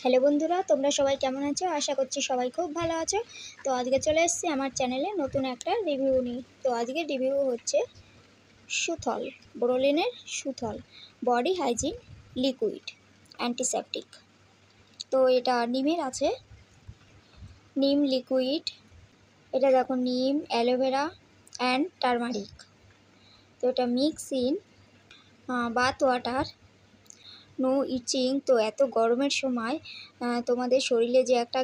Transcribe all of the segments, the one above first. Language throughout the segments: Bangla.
হ্যালো বন্ধুরা, তোমরা সবাই কেমন আছো? আশা করছি সবাই খুব ভালো আছো। তো আজকে চলে এসেছি আমার চ্যানেলে নতুন একটা রিভিউ নিয়ে। তো আজকে রিভিউ হচ্ছে সুথল, বোরোলিনের Soothol body hygiene liquid antiseptic. তো এটা নিমের আছে, নিম লিকুইড। এটা দেখো, নিম, অ্যালোভেরা অ্যান্ড টারমারিক। তো এটা mix in bath water, no itching. তো এত গরমের সময় তোমাদের শরীরে যে একটা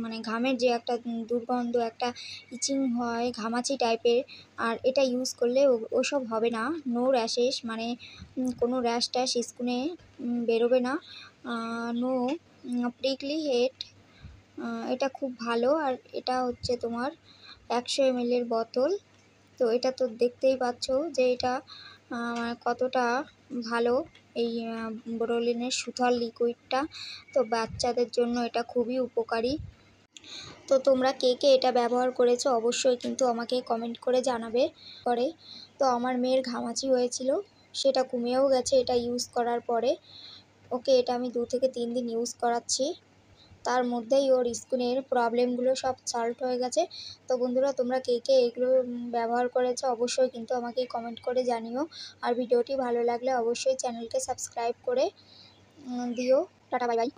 মানে ঘামের যে একটা দুর্গন্ধ, একটা ইচিং হয়, ঘামাচি টাইপের, আর এটা ইউজ করলে ওসব হবে না। নো র্যাশেস, মানে কোনো র্যাশ ট্যাশ স্কিনে বেরোবে না। No prickly heat. এটা খুব ভালো। আর এটা হচ্ছে তোমার 100 ml এর বোতল। তো এটা তো দেখতেই পাচ্ছ যে এটা কতটা ভালো, এই বোরোলিনের সুথল লিকুইডটা। তো বাচ্চাদের জন্য এটা খুবই উপকারী। তো তোমরা কে কে এটা ব্যবহার করেছো অবশ্যই কিন্তু আমাকে কমেন্ট করে জানাবে। তো আমার মেয়ের ঘামাচি হয়েছিল, সেটা কমেও গেছে এটা ইউজ করার পরে। ওকে এটা আমি 2 থেকে 3 দিন ইউজ করাচ্ছি, তার মধ্যেই ওর স্কিনের প্রবলেমগুলো সব সলভ হয়ে গেছে। তো বন্ধুরা, তোমরা কে কে এগুলো ব্যবহার করেছো অবশ্যই কিন্তু আমাকে কমেন্ট করে জানিও। আর ভিডিওটি ভালো লাগলে অবশ্যই চ্যানেলকে সাবস্ক্রাইব করে দিও। Tata, bye bye.